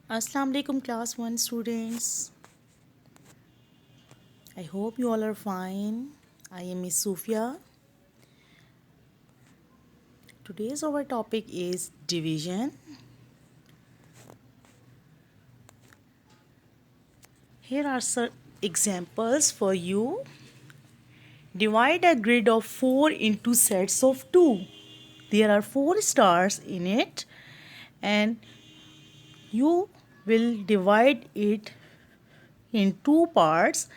Assalamu alaikum class 1 students. I hope you all are fine. I am Miss Sufia. Today's our topic is division. Here are some examples for you. Divide a grid of 4 into sets of 2. There are 4 stars in it and you will divide it in 2 parts.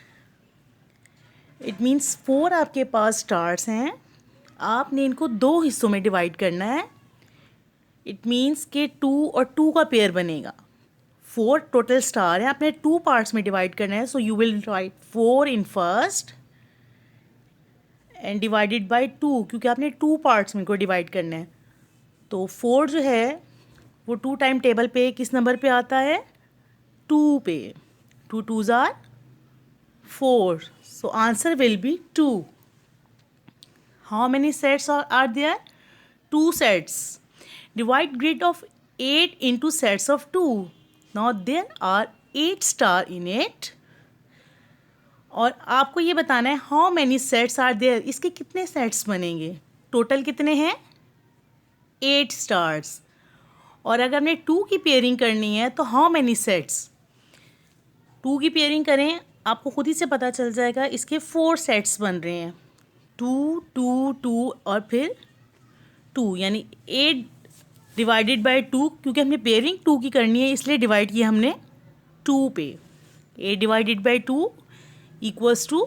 It means 4 आपके पास stars हैं, आपने इनको 2 हिस्सों में divide करना है. It means कि 2 और 2 का पेयर बनेगा. 4 टोटल स्टार है, आपने 2 पार्ट्स में डिवाइड करना है. सो you will right 4 in first and divided by 2, क्योंकि आपने 2 पार्ट्स में इनको डिवाइड करना है. तो 4 जो है वो 2 टाइम टेबल पे किस नंबर पे आता है? 2 पे. 2 2s are 4. So answer will be 2. How many sets are there? 2 sets. Divide grid of 8 into sets of 2. Now there are 8 star in it. और आपको ये बताना है how many sets are there. इसके कितने sets बनेंगे? टोटल कितने हैं? 8 stars. और अगर हमने 2 की पेयरिंग करनी है तो how many sets? 2 की पेयरिंग करें, आपको खुद ही से पता चल जाएगा. इसके 4 sets बन रहे हैं. 2 2 2 और फिर 2, यानी 8 डिवाइडेड बाय 2, क्योंकि हमने पेयरिंग 2 की करनी है इसलिए डिवाइड किया हमने 2 पे. 8 डिवाइडेड बाय 2 इक्वल्स टू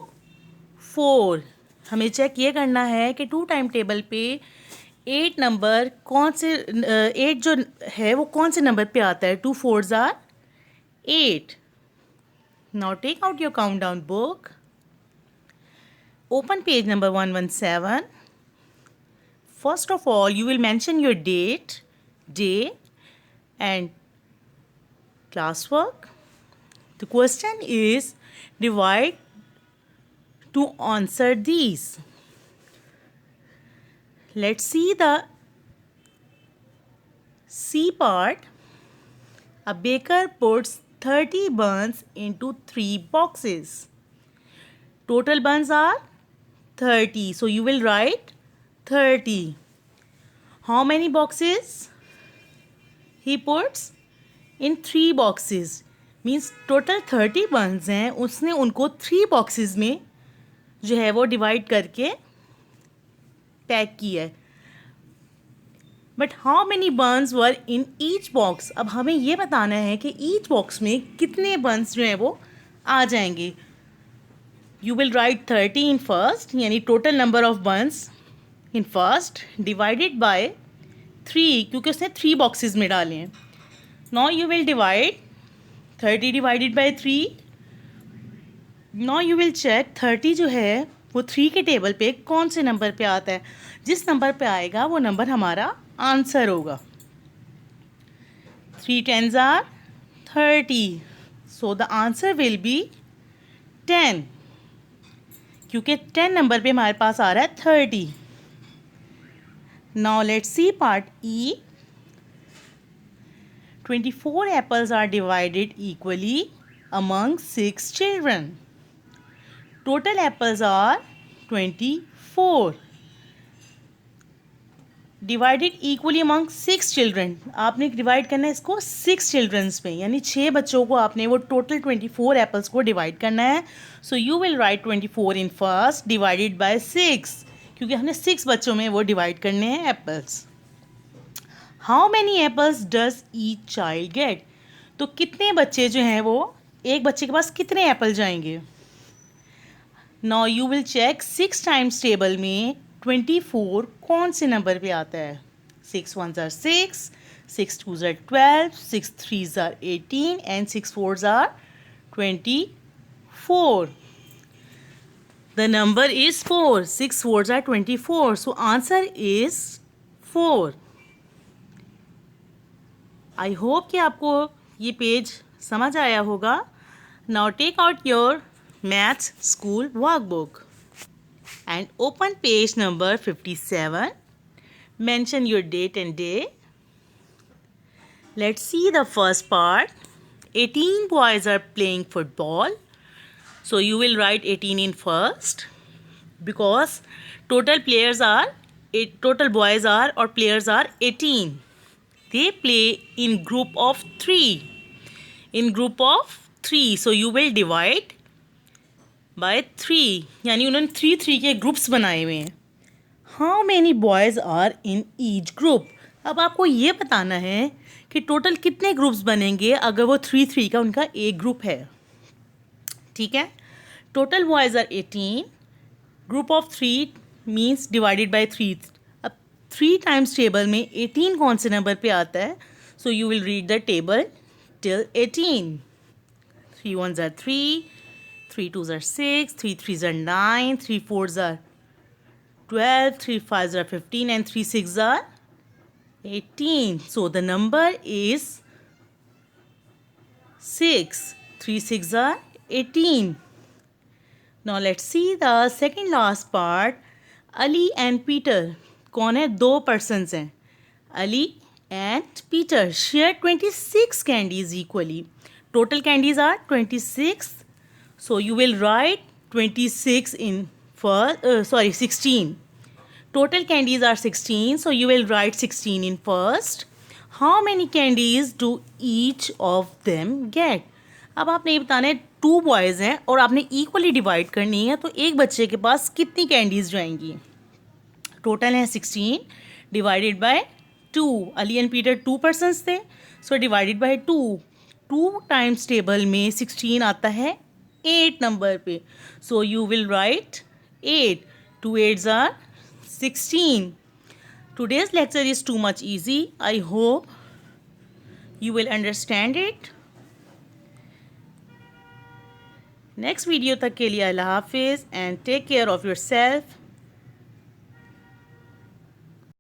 4. हमें चेक ये करना है कि 2 टाइम टेबल पे 8 नंबर कौन से 8 जो है वो कौन से नंबर पे आता है. 2 4s are 8. Now take out your countdown book. Open page number 117. First of all, you will mention your date, day, and classwork. The question is divide to answer these. Let's see the C part. A baker puts 30 buns into 3 boxes. Total buns are 30. So you will write 30. How many boxes? He puts in 3 boxes. Means total 30 buns हैं, उसने उनको 3 boxes में जो है वो divide करके pack किया है. But how many Burns were in each box. अब हमें ये बताना है कि ईच बॉक्स में कितने बर्न्स जो हैं वो आ जाएंगे. You will write 30 in first, यानी total number of buns in first divided by 3, क्योंकि उसने 3 boxes में डाले हैं. Now you will divide 30 divided by 3. Now you will check 30 जो है वो 3 के टेबल पे कौन से नंबर पे आता है. जिस नंबर पे आएगा वो नंबर हमारा आंसर होगा. 3 10s are 30. So the answer will be 10. क्योंकि 10 नंबर पे हमारे पास आ रहा है 30. Now let's see part E. 24 apples are divided equally among 6 children. Total apples are 24. Divided equally among 6 children. आपने डिवाइड करना है इसको 6 चिल्ड्रंस में, यानी 6 बच्चों को आपने वो टोटल 24 एप्पल्स को डिवाइड करना है. सो you will right 24 in first divided by 6, क्योंकि हमने 6 बच्चों में वो डिवाइड करने हैं apples. How many apples does each child gate. तो कितने बच्चे जो हैं वो, एक बच्चे के पास कितने एप्पल जाएंगे. Now you will check 6 times table में 24 कौन से नंबर पे आता है. 6 1s are 6, 6 2s are 12, 6 3s are 18 and 6 4s are 24. The number is 4. 6 4s are 24. So answer is 4. I hope कि आपको ये पेज समझ आया होगा. Now take out your maths school workbook and open page number 57. Mention your date and day. Let's see the first part. 18 boys are playing football. So you will write 18 in first because total boys are or players are 18. They play in group of 3. In group of 3. So you will divide by 3. यानी उन्होंने 3 के groups बनाए हुए हैं. How many boys are in each group? अब आपको ये बताना है कि टोटल कितने ग्रुप्स बनेंगे अगर वो 3 का उनका एक ग्रुप है. ठीक है. Total boys are 18. Group of 3 means divided by 3. अब 3 टाइम्स टेबल में 18 कौन से नंबर पे आता है? सो you will read the table till 18. 3 ones are 3, 3 twos are 6, 3 threes are 9, 3 fours are 12, 3 fives are 15, and 3 sixes are 18. So the number is 6. 3 6 are 18. Now let's see the second last part. Ali and Peter. कौन है? 2 persons हैं. Ali and Peter share 26 candies equally. Total candies are 26. So you will write 26 in 16. Total candies are 16. So you will write 16 in first. How many candies do each of them get? अब आपने ये बताना है 2 boys हैं और आपने equally divide करनी है तो एक बच्चे के पास कितनी कैंडीज़ जाएंगी. टोटल है 16 divided by 2. Ali and Peter 2 persons थे. So divided by 2. 2 times table में 16 आता है 8 नंबर पे. So you will write 8. 2 8s are 16. Today's lecture is too much easy. I hope you will understand it. Next video तक के लिए अल्लाह हाफिज़ and take care of yourself.